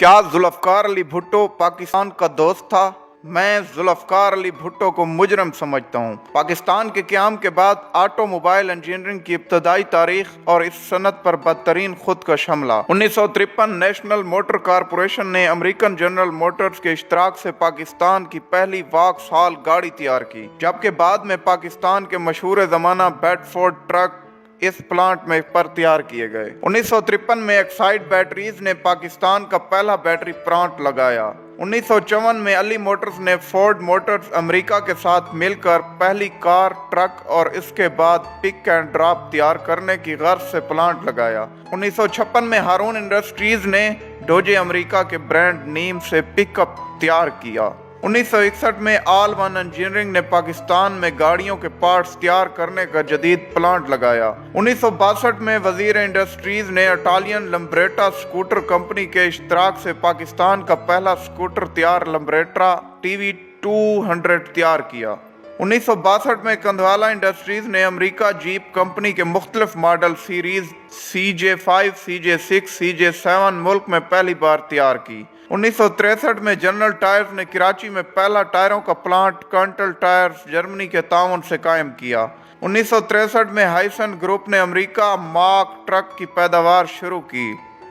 क्या जुल्फ़कार अली भुट्टो पाकिस्तान का दोस्त था? मैं जुल्फ़कार अली भुट्टो को मुजरम समझता हूँ। पाकिस्तान के क़याम के बाद ऑटोमोबाइल इंजीनियरिंग की इब्तदाई तारीख और इस सनत पर बदतरीन खुदकश हमला। 1953 नेशनल मोटर कारपोरेशन ने अमेरिकन जनरल मोटर्स के इश्तराक से पाकिस्तान की पहली वॉक्सहॉल गाड़ी तैयार की, जबकि बाद में पाकिस्तान के मशहूर ज़माना बेडफोर्ड ट्रक इस प्लांट में पर तैयार किए गए। 1953 में एक्साइड बैटरीज ने पाकिस्तान का पहला बैटरी प्लांट लगाया। 1954 में अली मोटर्स ने फोर्ड मोटर्स अमेरिका के साथ मिलकर पहली कार, ट्रक और इसके बाद पिक एंड ड्रॉप तैयार करने की गर्ज से प्लांट लगाया। 1956 में हारून इंडस्ट्रीज ने डोजे अमेरिका के ब्रांड नीम से पिकअप तैयार किया। 1961 में ऑल वन इंजीनियरिंग ने पाकिस्तान में गाड़ियों के पार्ट्स तैयार करने का जदीद प्लांट लगाया। 1962 में वजीर इंडस्ट्रीज ने इटालियन लम्ब्रेटा स्कूटर कंपनी के इश्तराक से पाकिस्तान का पहला स्कूटर तैयार लम्ब्रेटा TV 200 तैयार किया। 1962 में कंधवाला इंडस्ट्रीज ने अमेरिका जीप कंपनी के मुख्तलिफ model series CJ5, CJ6, CJ7 मुल्क में पहली बार तैयार की। 1963 में जनरल टायर्स ने कराची में पहला टायरों का प्लांट कंटल टायर्स जर्मनी के ताउन से कायम किया। 1963 में हाइसन ग्रुप ने अमेरिका मार्क ट्रक की पैदावार शुरू की।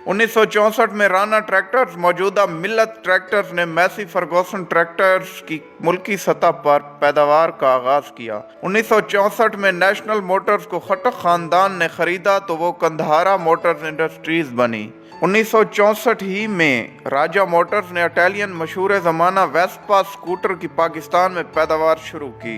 1964 में राना ट्रैक्टर्स मौजूदा मिल्लत ट्रैक्टर्स ने मैसी फर्गूसन ट्रैक्टर्स की मुल्की सतह पर पैदावार का आगाज किया। 1964 में नेशनल मोटर्स को खटक खानदान ने खरीदा तो वो कंधारा मोटर्स इंडस्ट्रीज बनी। 1964 ही में राजा मोटर्स ने इटालियन मशहूर ज़माना वेस्पा स्कूटर की पाकिस्तान में पैदावार शुरू की।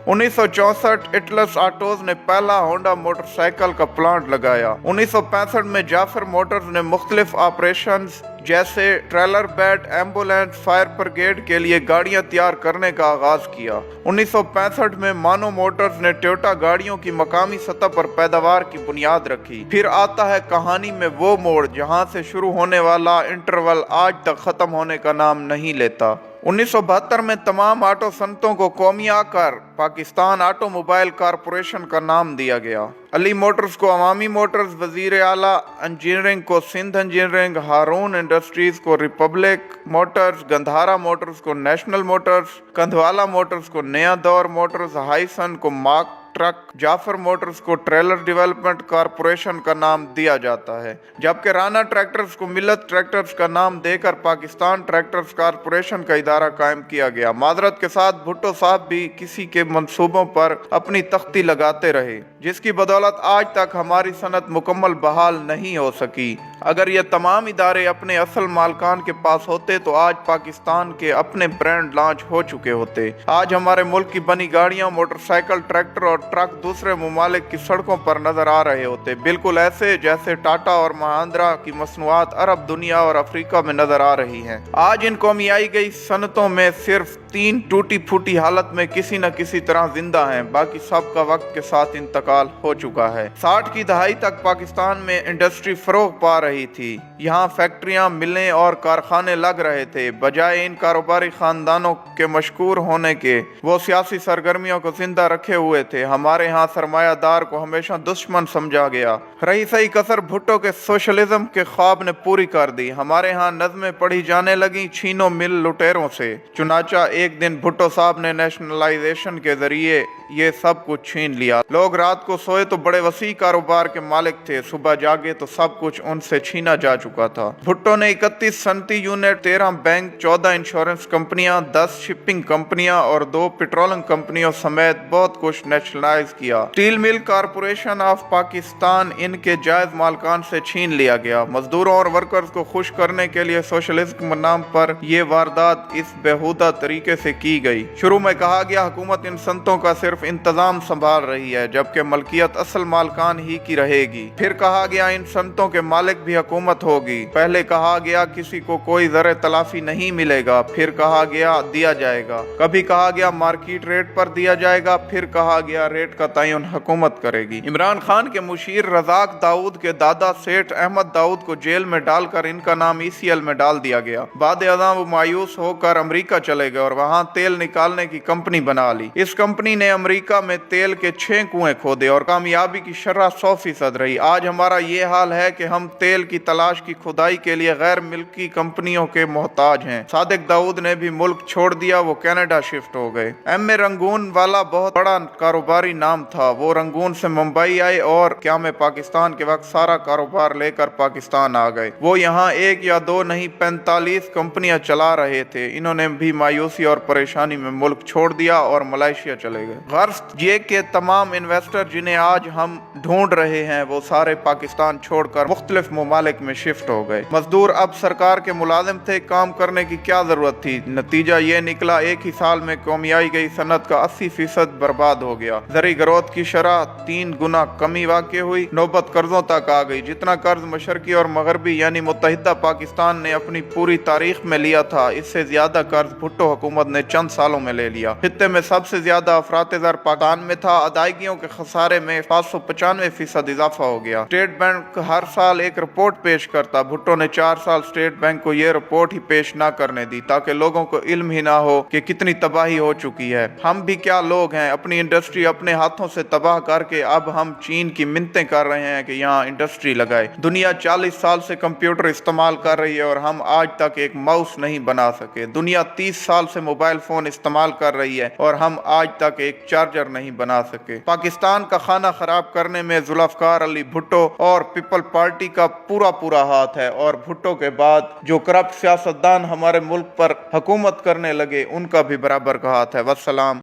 1964 इटलस ऑटोज ने पहला होंडा मोटरसाइकिल का प्लांट लगाया। 1965 में जाफर मोटर्स ने मुख्तलिफ ऑपरेशंस जैसे trailer bed, ambulance, fire brigade के लिए गाड़ियां तैयार करने का आगाज किया। 1965 में मानो मोटर्स ने टोयोटा गाड़ियों की मकामी सतह पर पैदावार की बुनियाद रखी। फिर आता है कहानी में वो मोड़ जहां से शुरू होने वाला इंटरवल आज तक खत्म होने का नाम नहीं लेता। 1972 में तमाम ऑटो सनतों को कौमिया कर पाकिस्तान ऑटोमोबाइल कारपोरेशन का नाम दिया गया। अली मोटर्स को अवामी मोटर्स, वजीर आला इंजीनियरिंग को सिंध इंजीनियरिंग, हारून इंडस्ट्रीज को रिपब्लिक मोटर्स, गंधारा मोटर्स को नेशनल मोटर्स, कंधवाला मोटर्स को नया दौर मोटर्स, हाइसन को मार्क ट्रक, जाफर मोटर्स को ट्रेलर डेवलपमेंट कारपोरेशन का नाम दिया जाता है, जबकि राना ट्रैक्टर्स को मिल्लत ट्रैक्टर्स का नाम देकर पाकिस्तान ट्रैक्टर्स कारपोरेशन का इदारा कायम किया गया। माजरत के साथ भुट्टो साहब भी किसी के मंसूबों पर अपनी तख्ती लगाते रहे, जिसकी बदौलत आज तक हमारी सनत मुकम्मल बहाल नहीं हो सकी। अगर ये तमाम इदारे अपने असल मालकान के पास होते तो आज पाकिस्तान के अपने ब्रांड लॉन्च हो चुके होते। आज हमारे मुल्क की बनी गाड़ियां, मोटरसाइकिल, ट्रैक्टर और ट्रक दूसरे ममालिक की सड़कों पर नजर आ रहे होते, बिल्कुल ऐसे जैसे टाटा और महिंद्रा की मसनूआत अरब दुनिया और अफ्रीका में नजर आ रही हैं। आज इन कौमियाई गई सनतों में सिर्फ 3 टूटी फूटी हालत में किसी न किसी तरह जिंदा हैं, बाकी सब का वक्त के साथ इंतकाल हो चुका है। 60 की दहाई तक पाकिस्तान में इंडस्ट्री फरोग पा रही थी। यहाँ फैक्ट्रियां, मिलें और कारखाने लग रहे थे। बजाय इन कारोबारी खानदानों के मशकूर होने के, वो सियासी सरगर्मियों को जिंदा रखे हुए थे। हमारे यहाँ सरमायादार को हमेशा दुश्मन समझा गया। रही सही कसर भुट्टो के सोशलिज्म के ख्वाब ने पूरी कर दी। हमारे यहाँ नज़में पढ़ी जाने लगी छीनो मिल लुटेरों से। चुनाचा एक दिन भुट्टो साहब ने नेशनलाइजेशन के जरिए ये सब कुछ छीन लिया। लोग रात को सोए तो बड़े वसी कारोबार के मालिक थे, सुबह जागे तो सब कुछ उनसे छीना जा चुका था। भुट्टो ने 31 सनती यूनिट, 13 बैंक, 14 इंश्योरेंस कंपनियां, 10 शिपिंग कंपनियां और 2 पेट्रोलियम कंपनियों समेत बहुत कुछ नेशनलाइज किया। Steel mill corporation of Pakistan इनके जायज मालकान से छीन लिया गया। मजदूरों और वर्कर्स को खुश करने के लिए सोशलिज्म के नाम पर यह वारदात इस बेहुदा तरीके से की गई। शुरू में कहा गया हुकूमत इन संतों का सिर्फ इंतजाम संभाल रही है, जबकि मलकियत असल मालकान ही की रहेगी। फिर कहा गया इन संतों के मालिक भी हुकूमत होगी। पहले कहा गया किसी को कोई ज़रे तलाफी नहीं मिलेगा, फिर कहा गया दिया जाएगा। कभी कहा गया मार्केट रेट पर दिया जाएगा, फिर कहा गया रेट का तयन हुकूमत करेगी। इमरान खान के मुशीर रजाक दाऊद के दादा सेठ अहमद दाऊद को जेल में डालकर इनका नाम ECL में डाल दिया गया। बाद अज़ां वो मायूस होकर अमरीका चले गए और वहाँ तेल निकालने की कंपनी बना ली। इस कंपनी ने अमेरिका में तेल के 6 कुएं खोदे और कामयाबी की शरह 100% रही। आज हमारा ये हाल है कि हम तेल की तलाश की खुदाई के लिए गैर मिल्की कंपनियों के मोहताज हैं। सादिक दाऊद ने भी मुल्क छोड़ दिया, वो कनाडा शिफ्ट हो गए। एम.ए. रंगून वाला बहुत बड़ा कारोबारी नाम था। वो रंगून से मुंबई आए और क़याम पाकिस्तान के वक्त सारा कारोबार लेकर पाकिस्तान आ गए। वो यहाँ 1 या 2 नहीं 45 कंपनियां चला रहे थे। इन्होंने भी मायूसी और परेशानी में मुल्क छोड़ दिया और मलेशिया चले गए। गर्ज ये के तमाम इन्वेस्टर जिन्हें आज हम ढूंढ रहे हैं वो सारे पाकिस्तान छोड़कर मुख्तलिफ ममालिक में शिफ्ट हो गए। मजदूर अब सरकार के मुलाजिम थे, काम करने की क्या जरूरत थी। नतीजा ये निकला, एक ही साल में कमाई गई सनत का 80% बर्बाद हो गया। ज़री ग्रोथ की शरह 3 गुना कमी वाक़ हुई, नौबत कर्जों तक आ गई। जितना कर्ज मशरकी और मगरबी यानी मुत्तहिदा पाकिस्तान ने अपनी पूरी तारीख में लिया था, इससे ज्यादा कर्ज भुट्टो हुकूमत ने चंद सालों में ले लिया। खित्ते में सबसे ज्यादा अफरात ज़र पाकिस्तान में था। अदायगियों के खसारे में 595% इजाफा हो गया। स्टेट बैंक हर साल एक रिपोर्ट पेश करता। भुट्टो ने 4 साल स्टेट बैंक को ये रिपोर्ट ही पेश ना करने दी ताकि लोगों को इल्म ही ना हो कि कितनी तबाही हो चुकी है। हम भी क्या लोग हैं, अपनी इंडस्ट्री अपने हाथों से तबाह करके अब हम चीन की मिन्नतें कर रहे हैं कि यहाँ इंडस्ट्री लगाए। दुनिया 40 साल से कंप्यूटर इस्तेमाल कर रही है और हम आज तक एक माउस नहीं बना सके। दुनिया 30 साल से मोबाइल फोन इस्तेमाल कर रही है और हम आज तक एक चार्जर नहीं बना सके। पाकिस्तान का खाना खराब करने में जुल्फकार अली भुट्टो और पीपल पार्टी का पूरा हाथ है और भुट्टो के बाद जो करप्ट सियासतदान हमारे मुल्क पर हुकूमत करने लगे उनका भी बराबर का हाथ है। वस्सलाम।